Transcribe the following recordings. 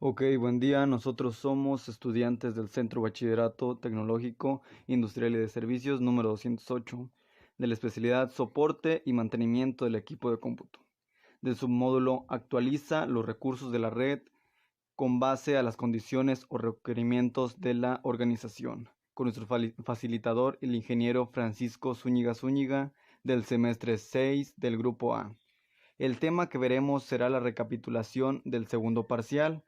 Ok, buen día. Nosotros somos estudiantes del Centro Bachillerato Tecnológico Industrial y de Servicios número 208, de la especialidad Soporte y Mantenimiento del Equipo de Cómputo. Del submódulo Actualiza los recursos de la red con base a las condiciones o requerimientos de la organización, con nuestro facilitador, el ingeniero Francisco Zúñiga Zúñiga, del semestre 6 del Grupo A. El tema que veremos será la recapitulación del segundo parcial.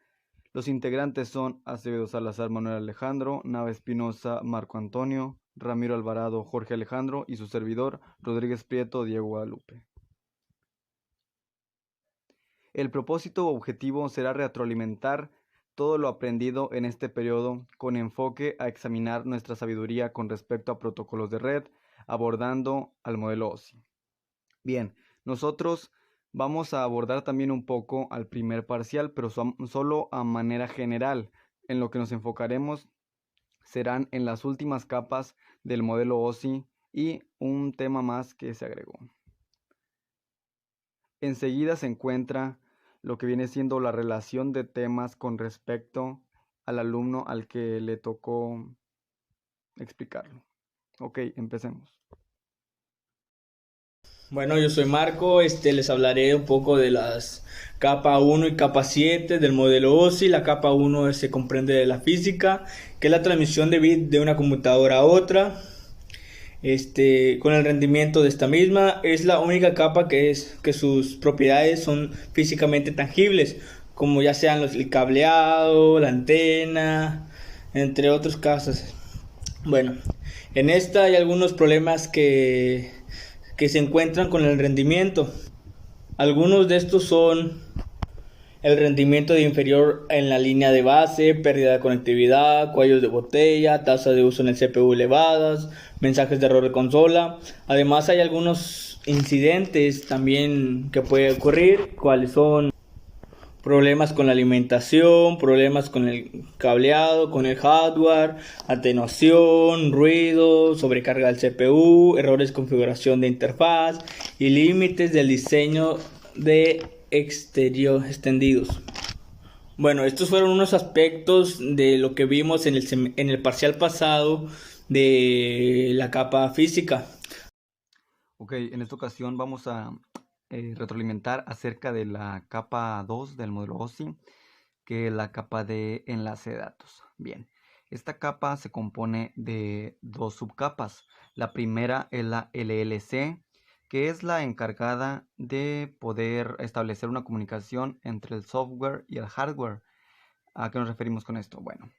Los integrantes son Acevedo Salazar Manuel Alejandro, Nava Espinosa Marco Antonio, Ramiro Alvarado Jorge Alejandro y su servidor Rodríguez Prieto Diego Guadalupe. El propósito o objetivo será retroalimentar todo lo aprendido en este periodo con enfoque a examinar nuestra sabiduría con respecto a protocolos de red, abordando al modelo OSI. Bien, nosotros vamos a abordar también un poco al primer parcial, pero solo a manera general. En lo que nos enfocaremos serán en las últimas capas del modelo OSI y un tema más que se agregó. Enseguida se encuentra lo que viene siendo la relación de temas con respecto al alumno al que le tocó explicarlo. Ok, empecemos. Bueno, yo soy Marco, les hablaré un poco de las capa 1 y capa 7 del modelo OSI. La capa 1 se comprende de la física, que es la transmisión de bits de una computadora a otra. Con el rendimiento de esta misma, es la única capa que sus propiedades son físicamente tangibles, como ya sean el cableado, la antena, entre otros casos. Bueno, en esta hay algunos problemas que se encuentran con el rendimiento. Algunos de estos son el rendimiento de inferior en la línea de base, pérdida de conectividad, cuellos de botella, tasa de uso en el CPU elevadas, mensajes de error de consola. Además hay algunos incidentes también que pueden ocurrir, cuáles son problemas con la alimentación, problemas con el cableado, con el hardware, atenuación, ruido, sobrecarga del CPU, errores de configuración de interfaz y límites del diseño de exterior extendidos. Bueno, estos fueron unos aspectos de lo que vimos en el parcial pasado de la capa física. Ok, en esta ocasión vamos a retroalimentar acerca de la capa 2 del modelo OSI, que es la capa de enlace de datos. Bien, esta capa se compone de dos subcapas. La primera es la LLC, que es la encargada de poder establecer una comunicación entre el software y el hardware. ¿A qué nos referimos con esto? Bueno,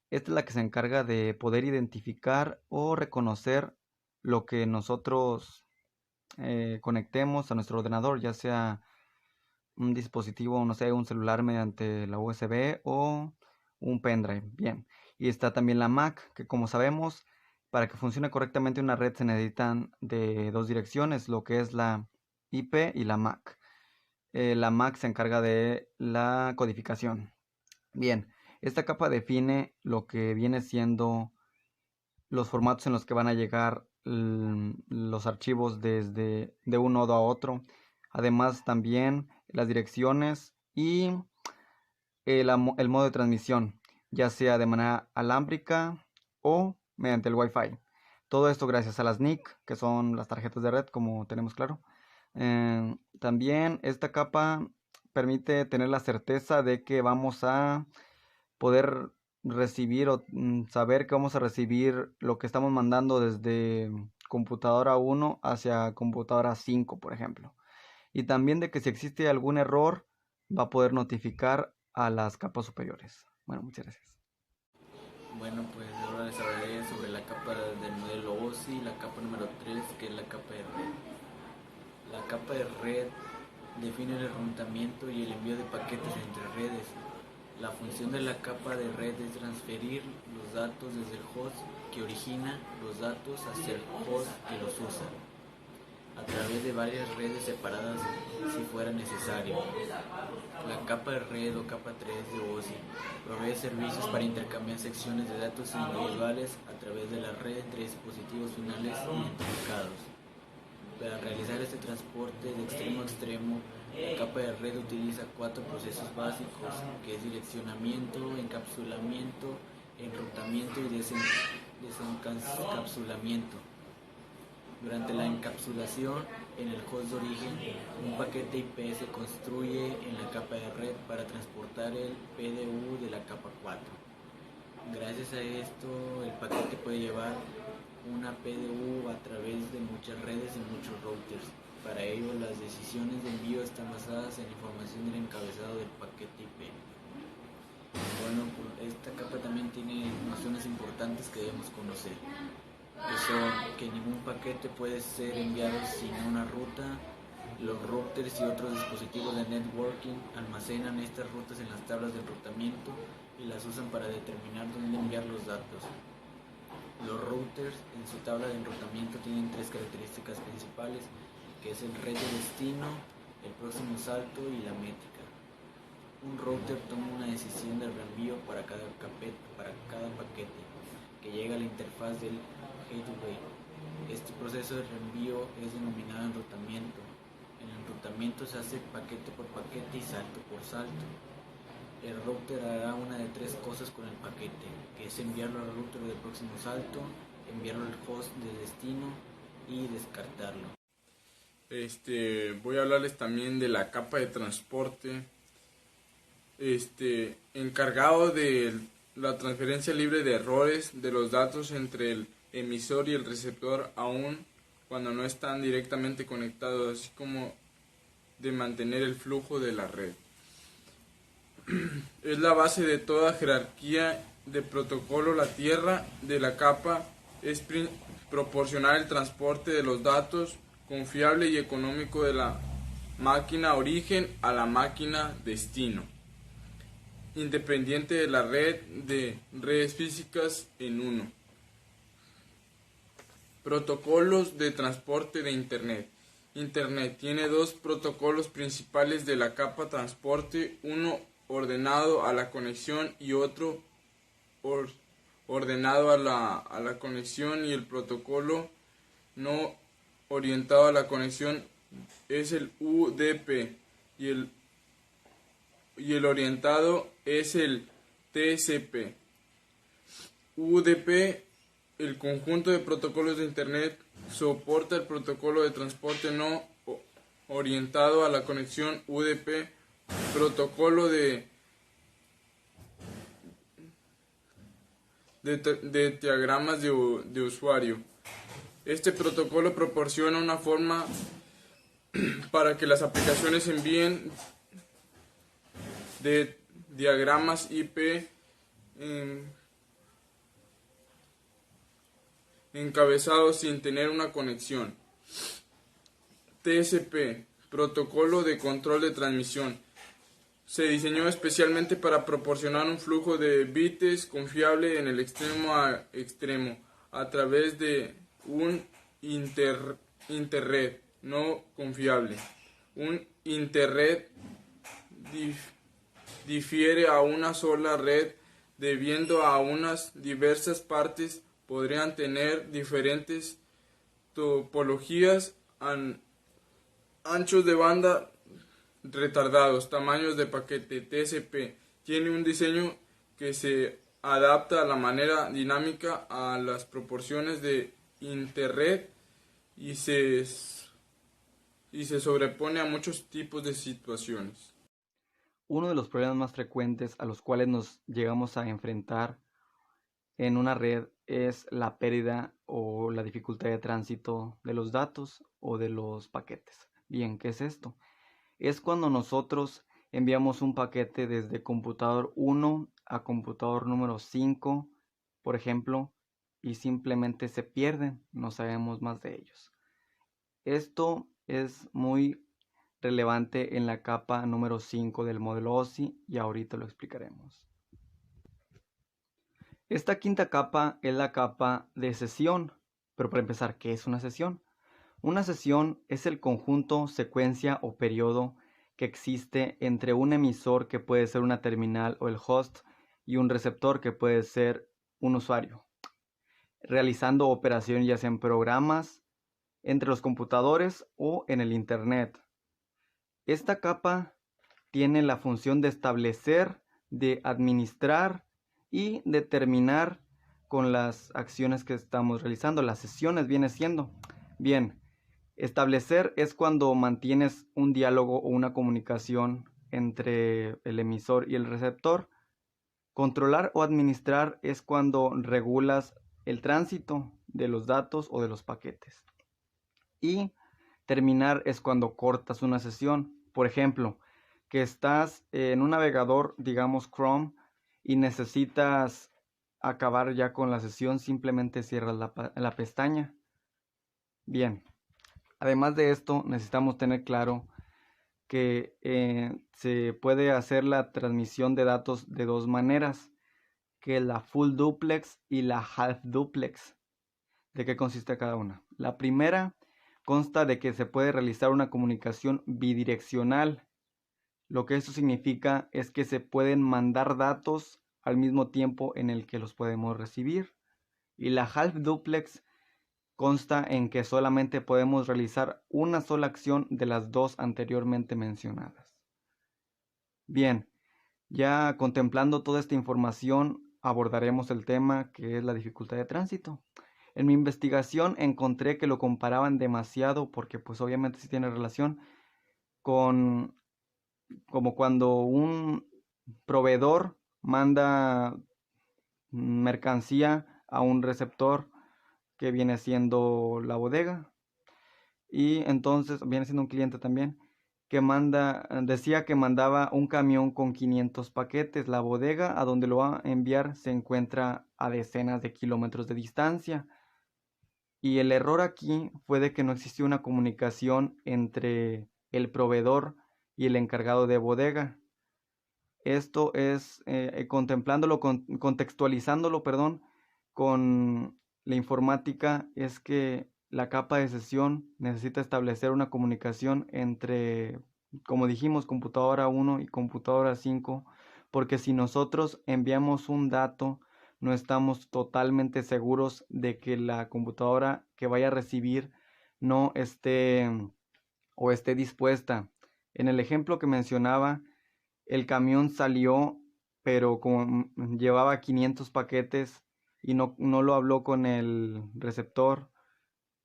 esta es la que se encarga de poder identificar o reconocer lo que nosotros conectemos a nuestro ordenador, ya sea un dispositivo, no sé, un celular mediante la USB o un pendrive. Bien, y está también la MAC, que como sabemos, para que funcione correctamente una red se necesitan de dos direcciones, lo que es la IP y la MAC. La MAC se encarga de la codificación. Bien, esta capa define lo que viene siendo los formatos en los que van a llegar los archivos desde de un nodo a otro. Además también las direcciones y el modo de transmisión, ya sea de manera alámbrica o mediante el Wi-Fi. Todo esto gracias a las NIC, que son las tarjetas de red, como tenemos claro. También esta capa permite tener la certeza de que vamos a poder recibir o saber que vamos a recibir lo que estamos mandando desde computadora 1 hacia computadora 5, por ejemplo. Y también de que si existe algún error, va a poder notificar a las capas superiores. Bueno, muchas gracias. Bueno, pues ahora les hablaré sobre la capa del modelo OSI, la capa número 3, que es la capa de red. La capa de red define el enrutamiento y el envío de paquetes entre redes. La función de la capa de red es transferir los datos desde el host que origina los datos hacia el host que los usa, a través de varias redes separadas si fuera necesario. La capa de red o capa 3 de OSI provee servicios para intercambiar secciones de datos individuales a través de la red entre dispositivos finales identificados. Para realizar este transporte de extremo a extremo La capa de red utiliza 4 procesos básicos, que es direccionamiento, encapsulamiento, enrutamiento y desencapsulamiento. Durante la encapsulación, en el host de origen, un paquete IP se construye en la capa de red para transportar el PDU de la capa 4. Gracias a esto, el paquete puede llevar una PDU a través de muchas redes y muchos routers. Para ello, las decisiones de envío están basadas en información del encabezado del paquete IP. Bueno, esta capa también tiene nociones importantes que debemos conocer, que son que ningún paquete puede ser enviado sin una ruta. Los routers y otros dispositivos de networking almacenan estas rutas en las tablas de enrutamiento y las usan para determinar dónde enviar los datos. Los routers en su tabla de enrutamiento tienen 3 características principales, que es el red de destino, el próximo salto y la métrica. Un router toma una decisión de reenvío para cada paquete que llega a la interfaz del gateway. Este proceso de reenvío es denominado enrutamiento. En el enrutamiento se hace paquete por paquete y salto por salto. El router hará una de 3 cosas con el paquete, que es enviarlo al router de próximo salto, enviarlo al host de destino y descartarlo. Voy a hablarles también de la capa de transporte, encargado de la transferencia libre de errores de los datos entre el emisor y el receptor, aun cuando no están directamente conectados, así como de mantener el flujo de la red. Es la base de toda jerarquía de protocolo. La tierra de la capa es proporcionar el transporte de los datos confiable y económico de la máquina origen a la máquina destino, independiente de la red de redes físicas en uno. Protocolos de transporte de Internet. Internet tiene 2 protocolos principales de la capa transporte, uno ordenado a la conexión y otro ordenado a la conexión, y el protocolo no orientado a la conexión es el UDP y el orientado es el TCP. UDP, el conjunto de protocolos de Internet, soporta el protocolo de transporte no orientado a la conexión UDP, protocolo de diagramas de usuario. Este protocolo proporciona una forma para que las aplicaciones envíen de diagramas IP encabezados sin tener una conexión. TCP, protocolo de control de transmisión. Se diseñó especialmente para proporcionar un flujo de bits confiable en el extremo a extremo a través de un interred no confiable. Un interred difiere a una sola red debido a unas diversas partes podrían tener diferentes topologías, anchos de banda retardados, tamaños de paquete. TCP tiene un diseño que se adapta a la manera dinámica a las proporciones de interred y se sobrepone a muchos tipos de situaciones. Uno de los problemas más frecuentes a los cuales nos llegamos a enfrentar en una red es la pérdida o la dificultad de tránsito de los datos o de los paquetes. Bien, ¿qué es esto? Es cuando nosotros enviamos un paquete desde computador 1 a computador número 5, por ejemplo, y simplemente se pierden, no sabemos más de ellos. Esto es muy relevante en la capa número 5 del modelo OSI y ahorita lo explicaremos. Esta quinta capa es la capa de sesión, pero para empezar, ¿qué es una sesión? Una sesión es el conjunto, secuencia o periodo que existe entre un emisor, que puede ser una terminal o el host, y un receptor, que puede ser un usuario, realizando operaciones ya sea en programas, entre los computadores o en el internet. Esta capa tiene la función de establecer, de administrar y determinar con las acciones que estamos realizando. Las sesiones viene siendo. Bien, establecer es cuando mantienes un diálogo o una comunicación entre el emisor y el receptor. Controlar o administrar es cuando regulas el tránsito de los datos o de los paquetes. Y terminar es cuando cortas una sesión. Por ejemplo, que estás en un navegador, digamos Chrome, y necesitas acabar ya con la sesión, simplemente cierras la pestaña. Bien, además de esto, necesitamos tener claro que se puede hacer la transmisión de datos de dos maneras, que la full duplex y la half duplex. ¿De qué consiste cada una? La primera consta de que se puede realizar una comunicación bidireccional. Lo que eso significa es que se pueden mandar datos al mismo tiempo en el que los podemos recibir. Y la half duplex consta en que solamente podemos realizar una sola acción de las dos anteriormente mencionadas. Bien, ya contemplando toda esta información, abordaremos el tema que es la dificultad de tránsito. En mi investigación encontré que lo comparaban demasiado porque pues obviamente sí tiene relación con como cuando un proveedor manda mercancía a un receptor que viene siendo la bodega, y entonces viene siendo un cliente también que decía que mandaba un camión con 500 paquetes. La bodega a donde lo va a enviar se encuentra a decenas de kilómetros de distancia, y el error aquí fue de que no existió una comunicación entre el proveedor y el encargado de bodega. Esto es contextualizándolo, con la informática, es que la capa de sesión necesita establecer una comunicación entre, como dijimos, computadora 1 y computadora 5, porque si nosotros enviamos un dato, no estamos totalmente seguros de que la computadora que vaya a recibir no esté o esté dispuesta. En el ejemplo que mencionaba, el camión salió, pero como llevaba 500 paquetes y no lo habló con el receptor,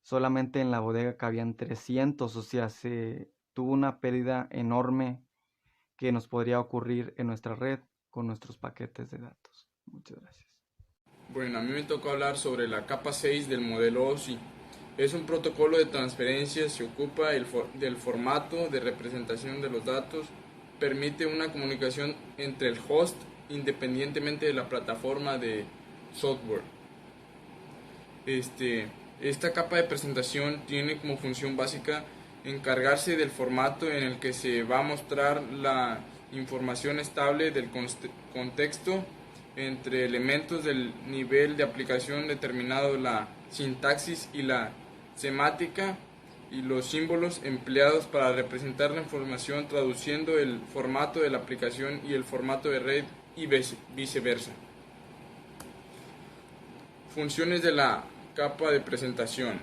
solamente en la bodega cabían 300, o sea, se tuvo una pérdida enorme que nos podría ocurrir en nuestra red con nuestros paquetes de datos. Muchas gracias. Bueno, a mí me tocó hablar sobre la capa 6 del modelo OSI. Es un protocolo de transferencia, se ocupa del formato de representación de los datos, permite una comunicación entre el host independientemente de la plataforma de software. Esta capa de presentación tiene como función básica encargarse del formato en el que se va a mostrar la información estable del contexto entre elementos del nivel de aplicación determinado, la sintaxis y la semántica y los símbolos empleados para representar la información, traduciendo el formato de la aplicación y el formato de red y viceversa. Funciones de la capa de presentación: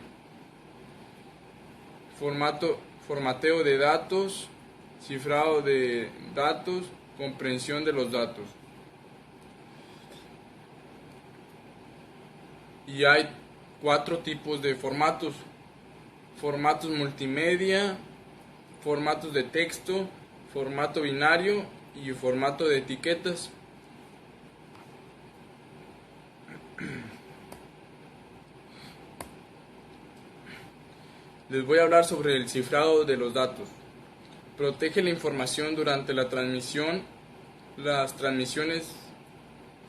formateo de datos, cifrado de datos, comprensión de los datos. Y hay 4 tipos de formatos: formatos multimedia, formatos de texto, formato binario y formato de etiquetas. Les voy a hablar sobre el cifrado de los datos. Protege la información durante la transmisión, las transmisiones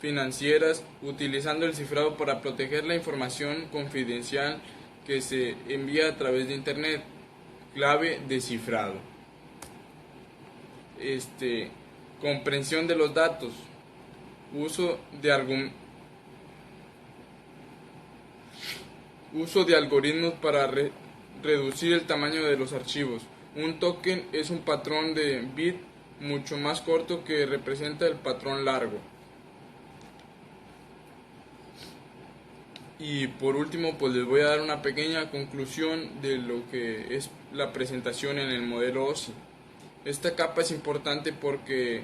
financieras, utilizando el cifrado para proteger la información confidencial que se envía a través de Internet. Clave de cifrado. Comprensión de los datos. Uso de algoritmos para reducir el tamaño de los archivos. Un token es un patrón de bit mucho más corto que representa el patrón largo. Y por último, pues les voy a dar una pequeña conclusión de lo que es la presentación en el modelo OSI. Esta capa es importante porque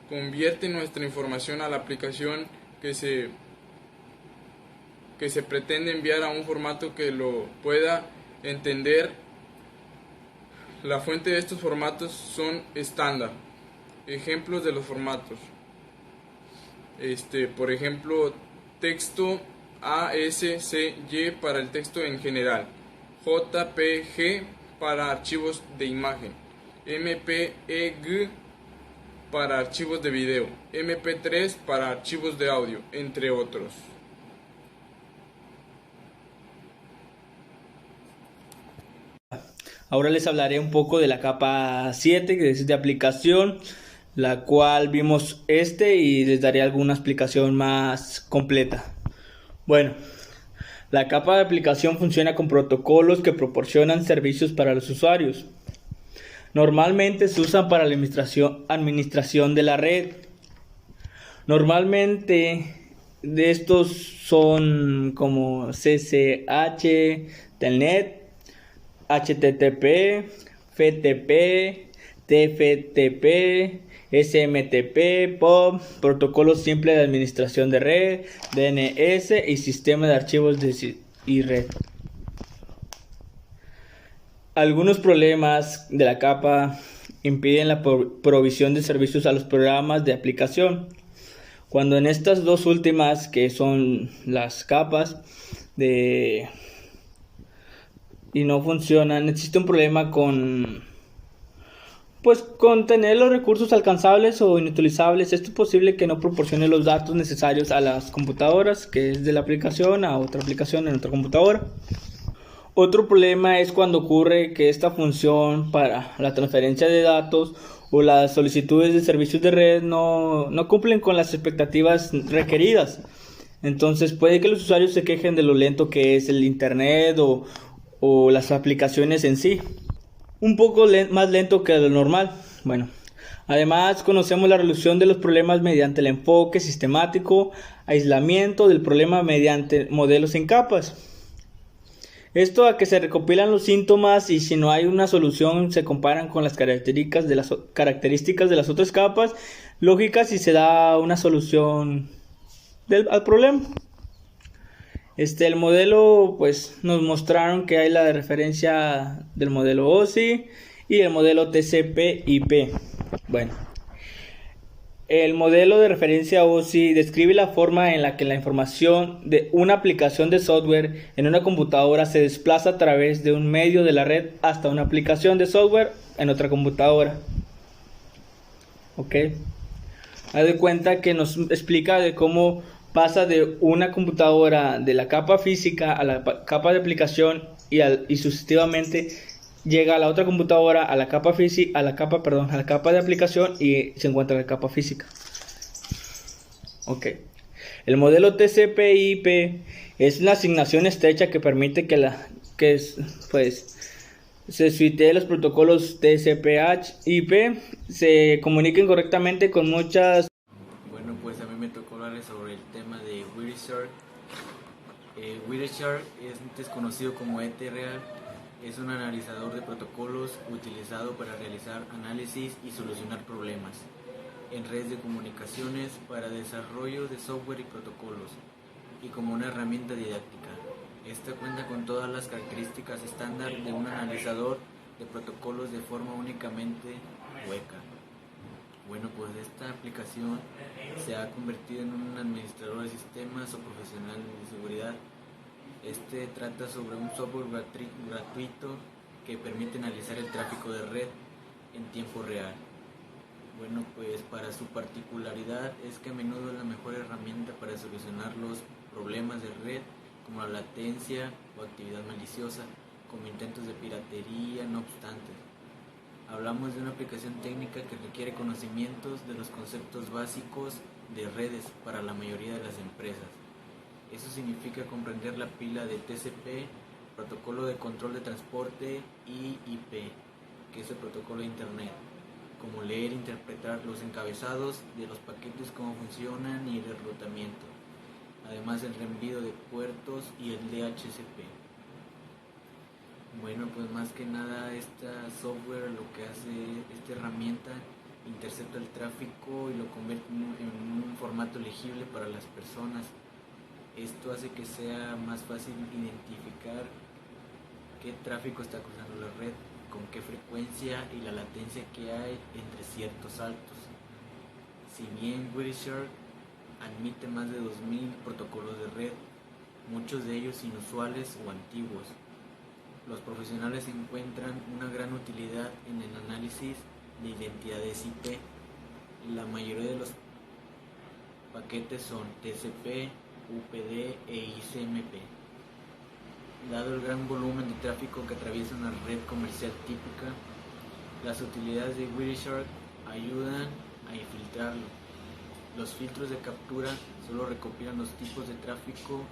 convierte nuestra información a la aplicación que se pretende enviar a un formato que lo pueda entender. La fuente de estos formatos son estándar. Ejemplos de los formatos. Por ejemplo, texto ASCII para el texto en general, JPG para archivos de imagen, MPEG para archivos de video, MP3 para archivos de audio, entre otros. Ahora les hablaré un poco de la capa 7, que es de aplicación, la cual vimos y les daré alguna explicación más completa. Bueno, la capa de aplicación funciona con protocolos que proporcionan servicios para los usuarios. Normalmente se usan para la administración de la red. Normalmente de estos son como CCH, Telnet, HTTP, FTP, TFTP, SMTP, POP, protocolos simples de administración de red, DNS y sistema de archivos y red. Algunos problemas de la capa impiden la provisión de servicios a los programas de aplicación. Cuando en estas dos últimas, que son las capas y no funcionan, existe un problema con tener los recursos alcanzables o inutilizables. Esto es posible que no proporcione los datos necesarios a las computadoras, que es de la aplicación a otra aplicación en otra computadora. Otro problema es cuando ocurre que esta función para la transferencia de datos o las solicitudes de servicios de red no cumplen con las expectativas requeridas. Entonces puede que los usuarios se quejen de lo lento que es el internet o las aplicaciones en sí. Un poco más lento que lo normal. Bueno, además conocemos la resolución de los problemas mediante el enfoque sistemático, aislamiento del problema mediante modelos en capas. Esto a que se recopilan los síntomas y si no hay una solución se comparan con las características de las otras capas lógicas y se da una solución al problema. El modelo, nos mostraron que hay la referencia del modelo OSI y el modelo TCP/IP. Bueno, el modelo de referencia OSI describe la forma en la que la información de una aplicación de software en una computadora se desplaza a través de un medio de la red hasta una aplicación de software en otra computadora. Ok. Haz de cuenta que nos explica de cómo pasa de una computadora de la capa física a la capa de aplicación y sucesivamente llega a la otra computadora a la capa de aplicación y se encuentra en la capa física. Ok. El modelo TCP/IP es una asignación estrecha que permite que se suiteen los protocolos TCP/IP se comuniquen correctamente con muchas. Bueno, pues a mí me tocó hablarles sobre el tema de Wireshark. Wireshark es desconocido como ETREAL. Es un analizador de protocolos utilizado para realizar análisis y solucionar problemas en redes de comunicaciones para desarrollo de software y protocolos y como una herramienta didáctica. Esta cuenta con todas las características estándar de un analizador de protocolos de forma únicamente hueca. Bueno, pues esta aplicación se ha convertido en un administrador de sistemas o profesional de seguridad. Trata sobre un software gratuito que permite analizar el tráfico de red en tiempo real. Bueno, pues para su particularidad es que a menudo es la mejor herramienta para solucionar los problemas de red como la latencia o actividad maliciosa, como intentos de piratería. No obstante, hablamos de una aplicación técnica que requiere conocimientos de los conceptos básicos de redes para la mayoría de las empresas. Eso significa comprender la pila de TCP, protocolo de control de transporte, y IP, que es el protocolo de Internet, como leer e interpretar los encabezados de los paquetes, cómo funcionan y el enrutamiento, además del reenvío de puertos y el DHCP. Bueno, pues más que nada esta software lo que hace, esta herramienta intercepta el tráfico y lo convierte en un formato legible para las personas. Esto hace que sea más fácil identificar qué tráfico está cruzando la red, con qué frecuencia y la latencia que hay entre ciertos saltos. Si bien Wireshark admite más de 2000 protocolos de red, muchos de ellos inusuales o antiguos, los profesionales encuentran una gran utilidad en el análisis de identidades IP. La mayoría de los paquetes son TCP, UPD e ICMP. Dado el gran volumen de tráfico que atraviesa una red comercial típica, las utilidades de Wireshark ayudan a infiltrarlo. Los filtros de captura solo recopilan los tipos de tráfico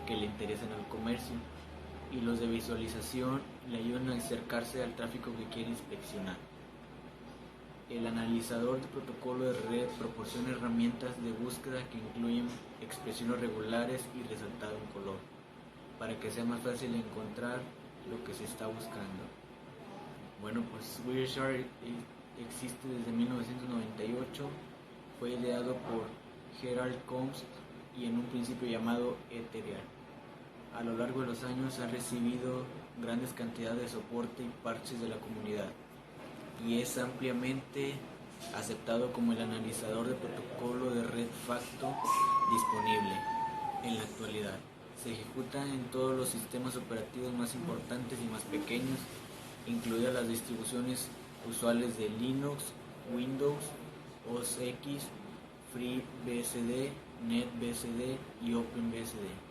que le interesan al comercio, y los de visualización le ayudan a acercarse al tráfico que quiere inspeccionar. El analizador de protocolo de red proporciona herramientas de búsqueda que incluyen expresiones regulares y resaltado en color, para que sea más fácil encontrar lo que se está buscando. Bueno, pues Wireshark existe desde 1998, fue ideado por Gerald Combs y en un principio llamado Ethereal. A lo largo de los años ha recibido grandes cantidades de soporte y parches de la comunidad y es ampliamente aceptado como el analizador de protocolo de red facto disponible en la actualidad. Se ejecuta en todos los sistemas operativos más importantes y más pequeños, incluidas las distribuciones usuales de Linux, Windows, OS X, FreeBSD, NetBSD y OpenBSD.